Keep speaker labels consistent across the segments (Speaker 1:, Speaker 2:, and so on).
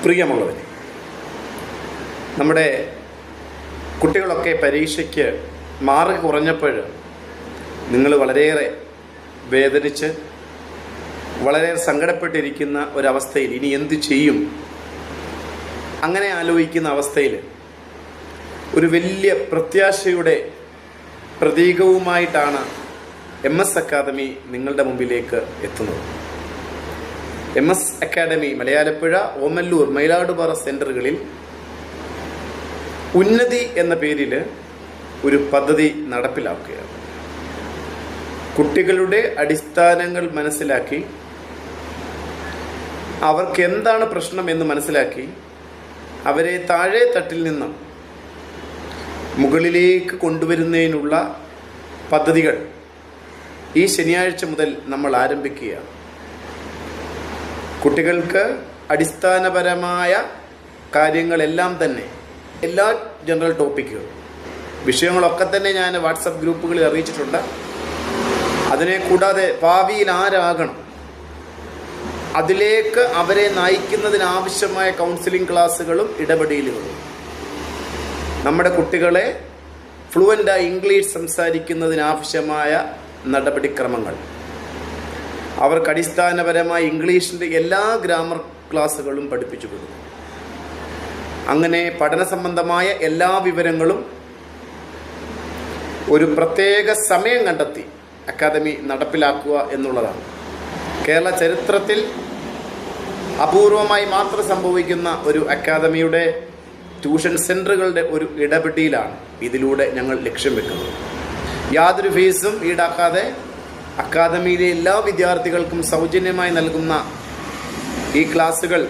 Speaker 1: പ്രിയമുള്ളവരെ, നമ്മുടെ കുട്ടികളൊക്കെ പരീക്ഷയ്ക്ക് മാർക്ക് കുറഞ്ഞപ്പോൾ നിങ്ങൾ വളരെയേറെ വേദനിച്ച് വളരെ സങ്കടപ്പെട്ടിരിക്കുന്ന ഒരവസ്ഥയിൽ ഇനി എന്ത് ചെയ്യും അങ്ങനെ ആലോചിക്കുന്ന അവസ്ഥയിൽ ഒരു വലിയ പ്രത്യാശയുടെ പ്രതീകവുമായിട്ടാണ് MS അക്കാദമി നിങ്ങളുടെ മുമ്പിലേക്ക് എത്തുന്നത്. MS അക്കാദമി മലയാലപ്പുഴ, ഓമല്ലൂർ, മയിലാടുപാറ സെൻ്ററുകളിൽ ഉന്നതി എന്ന പേരിൽ ഒരു പദ്ധതി നടപ്പിലാക്കുകയാണ്. കുട്ടികളുടെ അടിസ്ഥാനങ്ങൾ മനസ്സിലാക്കി അവർക്ക് എന്താണ് പ്രശ്നം എന്ന് മനസ്സിലാക്കി അവരെ താഴെ തട്ടിൽ നിന്ന് മുകളിലേക്ക് കൊണ്ടുവരുന്നതിനുള്ള പദ്ധതികൾ ഈ ശനിയാഴ്ച മുതൽ നമ്മൾ ആരംഭിക്കുകയാണ്. കുട്ടികൾക്ക് അടിസ്ഥാനപരമായ കാര്യങ്ങളെല്ലാം തന്നെ എല്ലാ ജനറൽ ടോപ്പിക്കുകളും വിഷയങ്ങളൊക്കെ തന്നെ ഞാൻ വാട്സപ്പ് ഗ്രൂപ്പുകളിൽ അറിയിച്ചിട്ടുണ്ട്. അതിനെ കൂടാതെ ഭാവിയിൽ ആരാകണം അതിലേക്ക് അവരെ നയിക്കുന്നതിനാവശ്യമായ കൗൺസിലിംഗ് ക്ലാസ്സുകളും ഇടപെടലുകളും, നമ്മുടെ കുട്ടികളെ ഫ്ലുവൻ്റായി ഇംഗ്ലീഷ് സംസാരിക്കുന്നതിനാവശ്യമായ നടപടിക്രമങ്ങൾ, അവർക്ക് അടിസ്ഥാനപരമായി ഇംഗ്ലീഷിൻ്റെ എല്ലാ ഗ്രാമർ ക്ലാസ്സുകളും പഠിപ്പിച്ചു കൊടുക്കും. അങ്ങനെ പഠന സംബന്ധമായ എല്ലാ വിവരങ്ങളും ഒരു പ്രത്യേക സമയം കണ്ടെത്തി അക്കാദമി നടപ്പിലാക്കുക എന്നുള്ളതാണ്. കേരള ചരിത്രത്തിൽ അപൂർവമായി മാത്രം സംഭവിക്കുന്ന ഒരു അക്കാദമിയുടെ ട്യൂഷൻ സെൻ്ററുകളുടെ ഒരു ഇടപെടലാണ് ഇതിലൂടെ ഞങ്ങൾ ലക്ഷ്യം വെക്കുന്നത്. യാതൊരു ഫീസും ഈടാക്കാതെ അക്കാദമിയിലെ എല്ലാ വിദ്യാർത്ഥികൾക്കും സൗജന്യമായി നൽകുന്ന ഈ ക്ലാസ്സുകൾ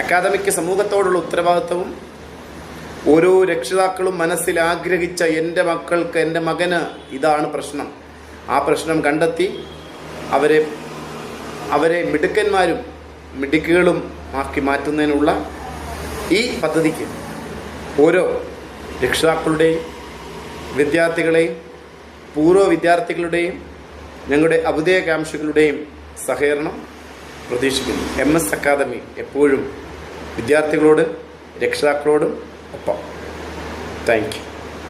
Speaker 1: അക്കാദമിക്ക് സമൂഹത്തോടുള്ള ഉത്തരവാദിത്വവും ഓരോ രക്ഷിതാക്കളും മനസ്സിൽ ആഗ്രഹിച്ച എൻ്റെ മക്കൾക്ക്, എൻ്റെ മകന് ഇതാണ് പ്രശ്നം, ആ പ്രശ്നം കണ്ടെത്തി അവരെ മിടുക്കന്മാരും മിടുക്കുകളും ആക്കി മാറ്റുന്നതിനുള്ള ഈ പദ്ധതിക്ക് ഓരോ രക്ഷിതാക്കളുടെയും വിദ്യാർത്ഥികളെയും പൂർവ്വ വിദ്യാർത്ഥികളുടെയും ഞങ്ങളുടെ അഭ്യുദയകാംക്ഷികളുടെയും സഹകരണം പ്രതീക്ഷിക്കുന്നു. MS അക്കാദമി എപ്പോഴും വിദ്യാർത്ഥികളോട് രക്ഷിതാക്കളോടും ഒപ്പം. Thank you.